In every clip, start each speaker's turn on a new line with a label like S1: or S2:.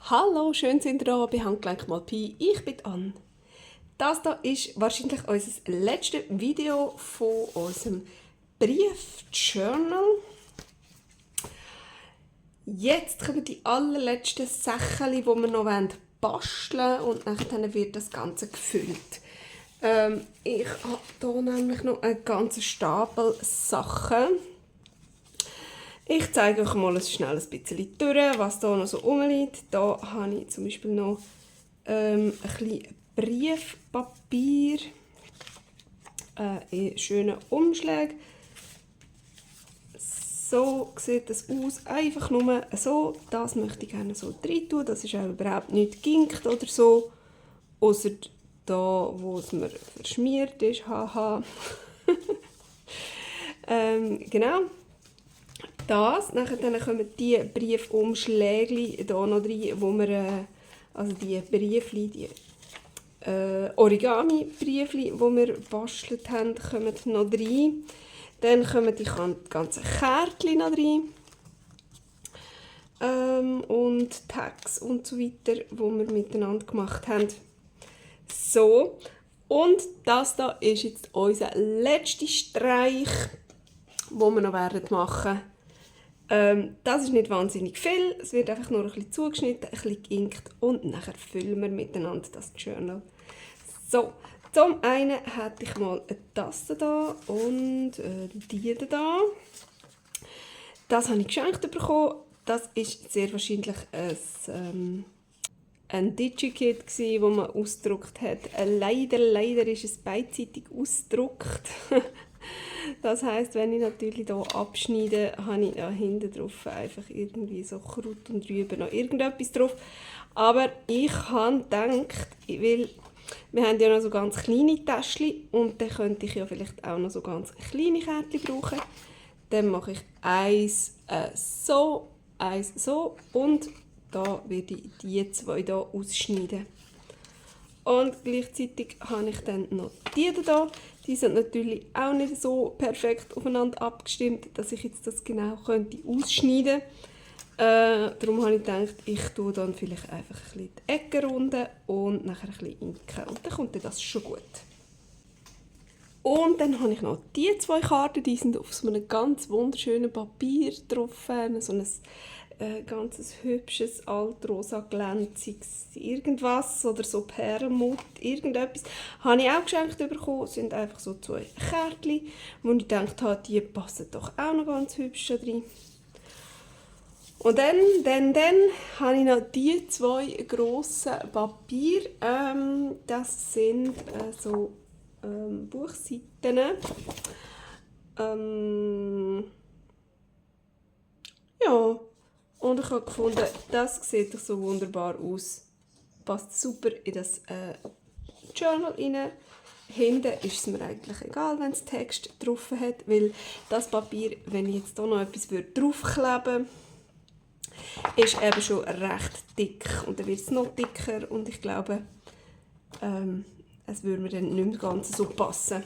S1: Hallo, schön sind ihr da bei Handgelenk mal Pi. Ich bin Anne. Das hier ist wahrscheinlich unser letztes Video von unserem Brief-Journal. Jetzt kommen die allerletzten Sachen, die wir noch basteln wollen, und dann wird das Ganze gefüllt. Ich habe hier nämlich noch einen ganzen Stapel Sachen. Ich zeige euch mal schnell ein bisschen durch, was hier noch so rumliegt. Hier habe ich zum Beispiel noch ein bisschen Briefpapier in schönen Umschlägen. So sieht das aus, einfach nur so. Das möchte ich gerne so rein tun. Das ist auch überhaupt nicht geginkt oder so, außer da, wo es mir verschmiert ist. Haha. Genau. Das, nachher dann kommen die Briefumschläge hier noch rein, wo wir, also die Briefli, die Origami-Briefli, die wir bastelt haben, kommen noch rein. Dann kommen die ganzen Kärtchen noch rein. Und Tags und so weiter, die wir miteinander gemacht haben. So, und das da ist jetzt unser letzter Streich, den wir noch machen werden. Das ist nicht wahnsinnig viel, es wird einfach nur ein bisschen zugeschnitten, ein bisschen geinkt und nachher füllen wir miteinander das Journal. So, zum einen hätte ich mal eine Tasse da und die da. Das habe ich geschenkt bekommen. Das ist sehr wahrscheinlich ein Digikit, das man ausgedruckt hat. Leider ist es beidseitig ausgedruckt. Das heisst, wenn ich natürlich hier abschneide, habe ich da hinten drauf einfach irgendwie so Kraut und Rüben noch irgendetwas drauf. Aber ich habe gedacht, weil wir haben ja noch so ganz kleine Täschchen und dann könnte ich ja vielleicht auch noch so ganz kleine Kärtchen brauchen. Dann mache ich eins so und da werde ich die zwei hier ausschneiden. Und gleichzeitig habe ich dann noch die hier. Die sind natürlich auch nicht so perfekt aufeinander abgestimmt, dass ich jetzt das genau ausschneiden könnte. Darum habe ich gedacht, ich tue dann vielleicht einfach ein bisschen die Ecken runden und nachher ein bisschen inken. Und dann kommt das schon gut. Und dann habe ich noch die zwei Karten, die sind auf so einem ganz wunderschönen Papier drauf. So ein ganz hübsches, altrosa, glänziges irgendwas oder so Perlmutt, irgendetwas. Habe ich auch geschenkt bekommen. Es sind einfach so zwei Kärtchen, wo ich gedacht habe, die passen doch auch noch ganz hübsch drin. Und dann habe ich noch die zwei grossen Papiere. Das sind so Buchseiten. Ja. Und ich habe gefunden, das sieht doch so wunderbar aus. Passt super in das Journal rein. Hinten ist es mir eigentlich egal, wenn es Text drauf hat, weil das Papier, wenn ich jetzt hier noch etwas draufkleben würde, ist eben schon recht dick. Und dann wird es noch dicker und ich glaube, es würde mir dann nicht mehr ganz so passen.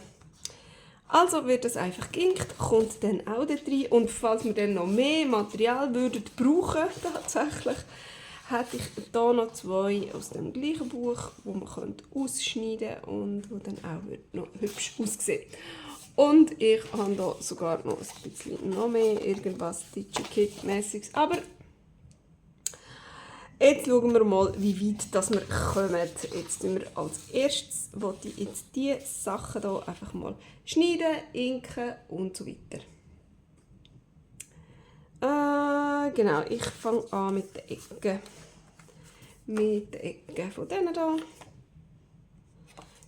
S1: Also wird das einfach geinkt, kommt dann auch da rein. Und falls wir dann noch mehr Material würden brauchen, tatsächlich, hätte ich hier noch zwei aus dem gleichen Buch, die man ausschneiden könnte und die dann auch noch hübsch aussehen. Und ich habe hier sogar noch ein bisschen noch mehr, irgendwas Digikit-mäßiges. Aber jetzt schauen wir mal, wie weit das wir kommen. Jetzt tun wir als erstes, wollte ich jetzt diese Sachen hier einfach mal schneiden, inken und so weiter. Genau, ich fange an mit den Ecken. Mit den Ecken von denen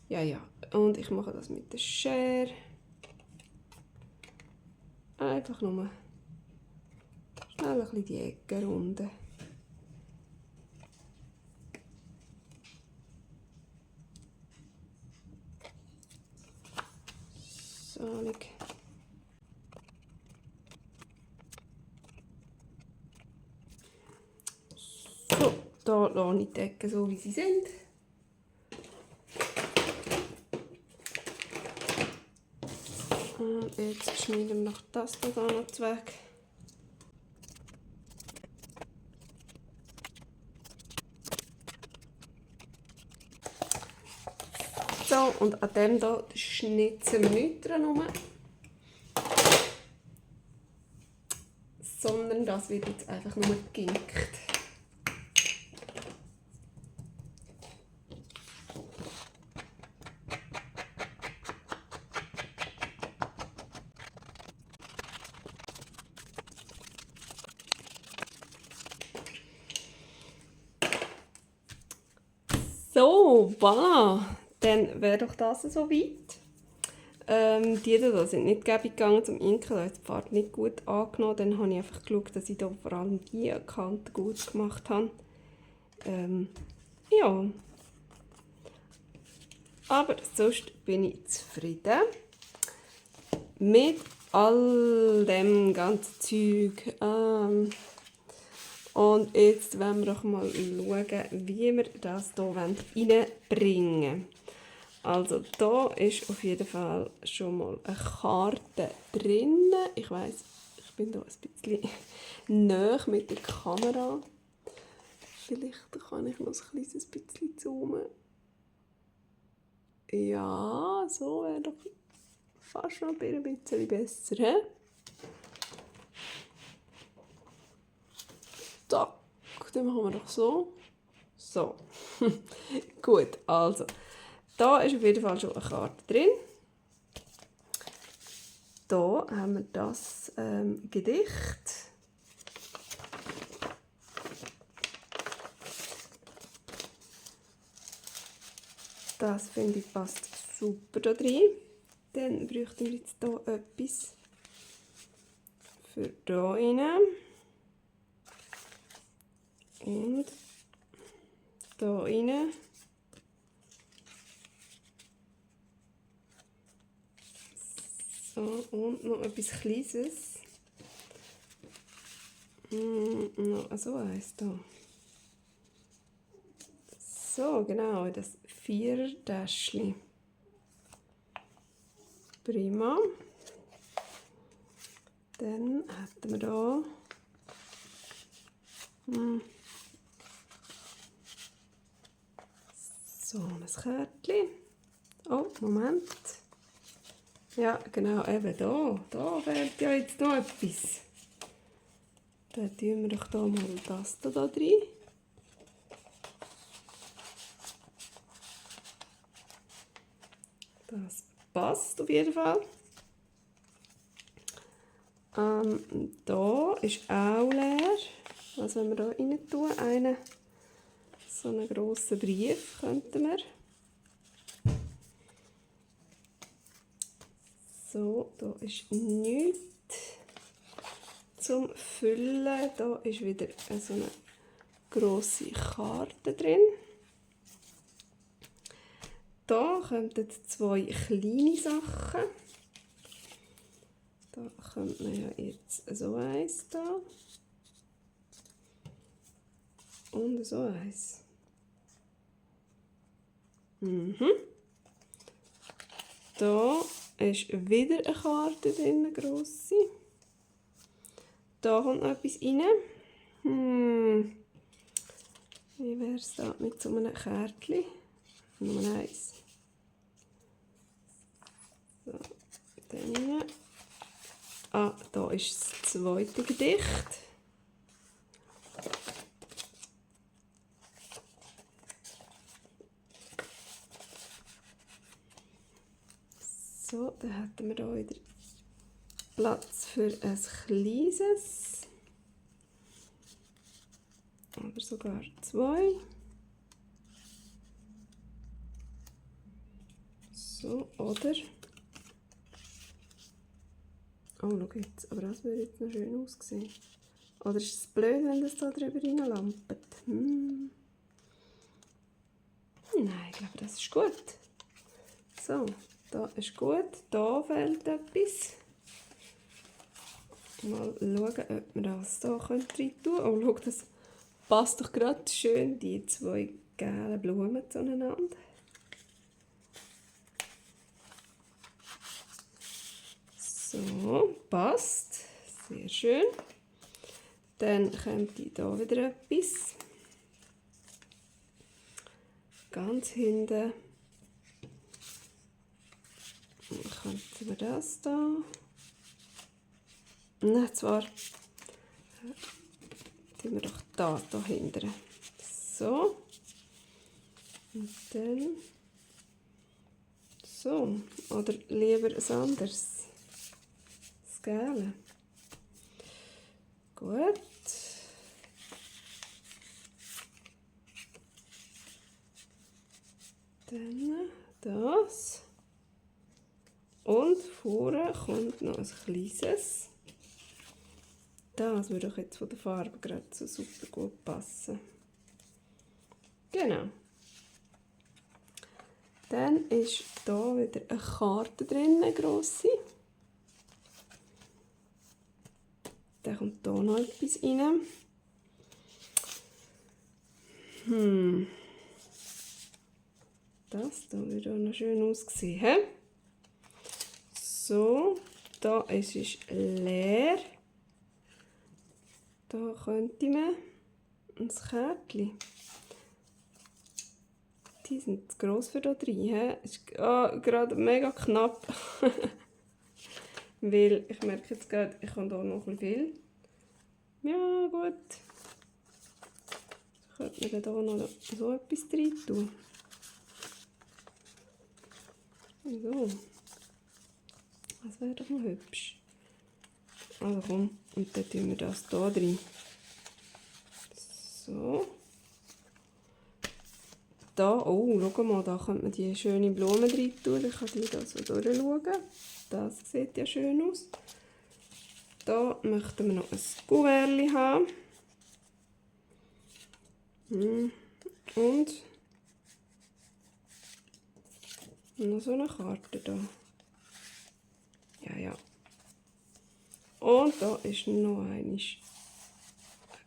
S1: hier. Ja. Und ich mache das mit der Schere. Einfach nur schnell ein bisschen die Ecken runden. So, da lasse ich die Ecken so, wie sie sind. Und jetzt schneiden wir noch das hier noch weg. So, und an dem hier schnitzen wir nicht dran rum, sondern das wird jetzt einfach nur geginkt. So, voilà. Dann wäre doch das soweit. Die da sind nicht gäbig gegangen zum Inken, da hat die Farbe nicht gut angenommen. Dann habe ich einfach geschaut, dass ich da vor allem die Kante gut gemacht habe. Ja. Aber sonst bin ich zufrieden mit all dem ganzen Zeug. Und jetzt wollen wir doch mal schauen, wie wir das hier reinbringen wollen. Also da ist auf jeden Fall schon mal eine Karte drin. Ich weiss, ich bin da ein bisschen näher mit der Kamera. Vielleicht kann ich noch ein kleines bisschen zoomen. Ja, so wäre doch fast noch ein bisschen besser. He? Zack, dann machen wir doch so. So, gut, also. Da ist auf jeden Fall schon eine Karte drin. Hier haben wir das Gedicht. Das finde ich passt super da drin. Dann bräuchten wir jetzt hier etwas für hier rein. Und hier rein. So, und noch etwas Kleines. Noch so eins da. So, genau, das 4-Täschchen. Prima. Dann hätten wir da so ein Kärtchen. Oh, Moment. Ja, genau, eben da fehlt ja jetzt noch etwas. Dann tun wir doch da mal das da rein. Das passt auf jeden Fall. Da ist auch leer. Was wollen wir da rein tun? So einen grossen Brief könnten wir. So, da ist nichts zum Füllen. Da ist wieder so eine grosse Karte drin. Da kommen 2 kleine Sachen. Da könnte man ja jetzt so eins da. Und so eins. Da ist wieder eine Karte drin, eine grosse. Da kommt noch etwas rein. Wie wäre es da mit so einem Kärtchen? Nummer 1. So, dann rein. Ah, da ist das zweite Gedicht. So, dann hätten wir hier wieder Platz für ein kleines. Oder sogar 2. So, oder? Oh, schau jetzt. Aber das würde jetzt noch schön aussehen. Oder ist es blöd, wenn das da drüber reinlampert? Nein, ich glaube, das ist gut. So, da ist gut. Da fehlt etwas. Mal schauen, ob wir das da rein tun können. Oh, schau, das passt doch gerade schön, die 2 gelben Blumen zueinander. So, passt. Sehr schön. Dann kommt hier wieder etwas. Ganz hinten tun wir das da. Nein, zwar tun wir doch das da hinten. So. Und dann so. Oder lieber ein anderes. Das Gelbe. Gut. Dann das. Und vorne kommt noch ein kleines. Das würde doch jetzt von der Farbe gerade so super gut passen. Genau. Dann ist hier wieder eine Karte drin, eine grosse. Dann kommt hier noch etwas rein. Das hier würde auch noch schön aussehen. So, da ist es leer. Da könnte man ein Kärtchen. Die sind zu gross für hier drin. Ist gerade mega knapp. Weil ich merke jetzt gerade, ich habe hier noch ein bisschen viel. Ja, gut. Könnte man hier noch so etwas rein tun. So. Das wäre doch noch hübsch. Also komm, und dann tun wir das hier drin. So. Da, oh, schau mal, da könnte man die schöne Blume rein tun. Ich kann die da so durchschauen. Das sieht ja schön aus. Da möchten wir noch ein Kuvert haben. Und noch so eine Karte da. Ja. Und da ist noch eine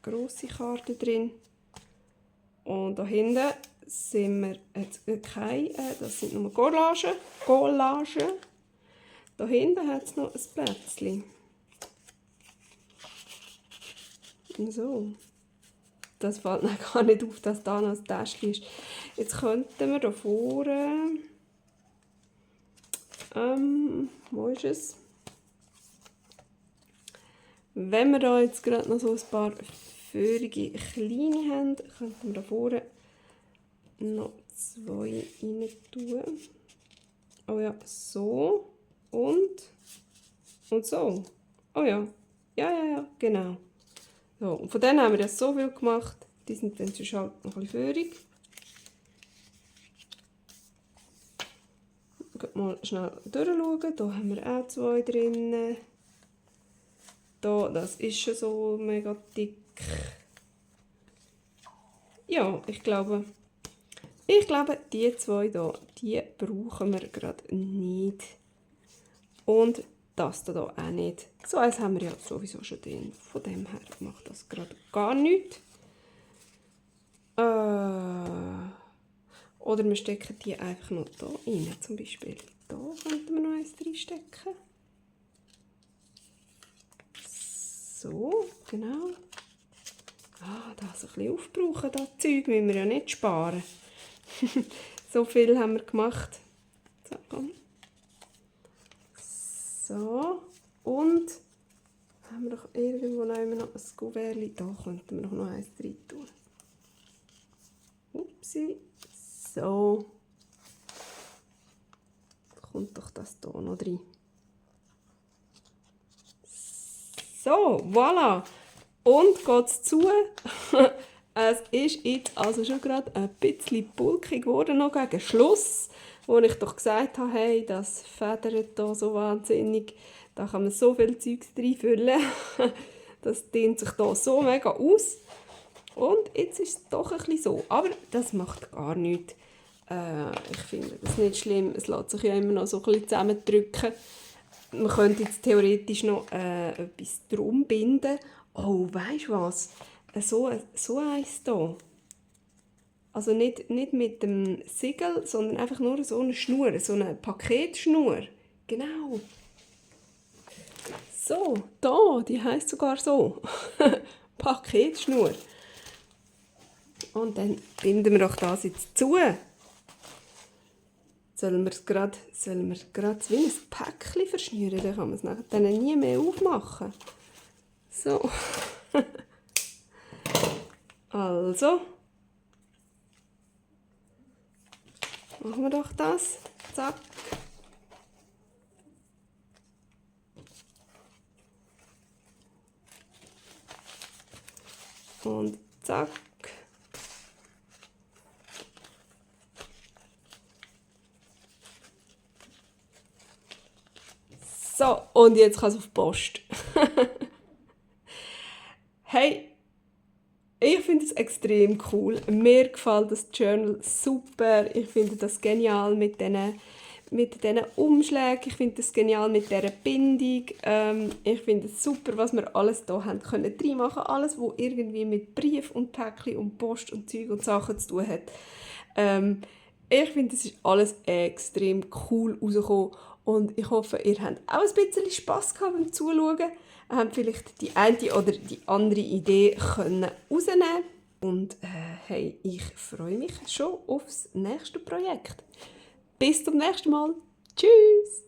S1: grosse Karte drin. Und da hinten sind wir jetzt keine, das sind nur Collagen. Da hinten hat es noch ein Plätzchen. So. Das fällt mir gar nicht auf, dass da noch ein Täschchen ist. Jetzt könnten wir da vorne. Wo ist es? Wenn wir da jetzt gerade noch so ein paar feurige kleine haben, könnten wir da vorne noch 2 rein tun. Oh ja, so und so. Oh ja. Ja, genau. So, und von denen haben wir jetzt so viel gemacht. Die sind dann sonst halt noch ein bisschen feurig. Mal schnell durchschauen. Hier haben wir auch 2 drin. Hier, das ist schon so mega dick. Ja, ich glaube, die 2 hier, die brauchen wir gerade nicht. Und das hier auch nicht. So eins haben wir ja sowieso schon drin. Von dem her macht das gerade gar nichts. Oder wir stecken die einfach noch hier rein, zum Beispiel. Da könnten wir noch eins reinstecken. So, genau. Das ein bisschen aufbrauchen, das Zeug müssen wir ja nicht sparen. So viel haben wir gemacht. So, komm. So, und haben wir doch irgendwo noch ein Kuvert. Da könnten wir noch eins rein tun. Upsi. So. Da kommt doch das hier noch rein. So, voilà. Und geht's zu. Es ist jetzt also schon gerade ein bisschen bulkig geworden, noch gegen Schluss, wo ich doch gesagt habe, hey, das federt hier so wahnsinnig, da kann man so viel Zeugs reinfüllen. Das dehnt sich hier so mega aus. Und jetzt ist es doch ein bisschen so, aber das macht gar nichts. Ich finde das nicht schlimm, es lässt sich ja immer noch so ein bisschen zusammendrücken. Man könnte jetzt theoretisch noch etwas drum binden. Oh, weisst du was? So eins hier. Also nicht mit dem Siegel, sondern einfach nur so eine Schnur, so eine Paketschnur. Genau. So, da, die heisst sogar so. Paketschnur. Und dann binden wir auch das jetzt zu. Sollen wir es gerade wie ein Päckchen verschnüren, dann kann man es nachher dann nie mehr aufmachen. So. Also. Machen wir doch das. Zack. Und zack. So, und jetzt kann es auf die Post. Hey, ich finde es extrem cool. Mir gefällt das Journal super. Ich finde das genial mit diesen Umschlägen. Ich finde das genial mit dieser Bindung. Ich finde es super, was wir alles hier haben können reinmachen. Alles, was irgendwie mit Brief und Päckchen und Post und Zeug und Sachen zu tun hat. Ich finde, es ist alles extrem cool rausgekommen. Und ich hoffe, ihr habt auch ein bisschen Spass gehabt beim Zuschauen. Habt vielleicht die eine oder die andere Idee können rausnehmen. Und hey, ich freue mich schon aufs nächste Projekt. Bis zum nächsten Mal. Tschüss!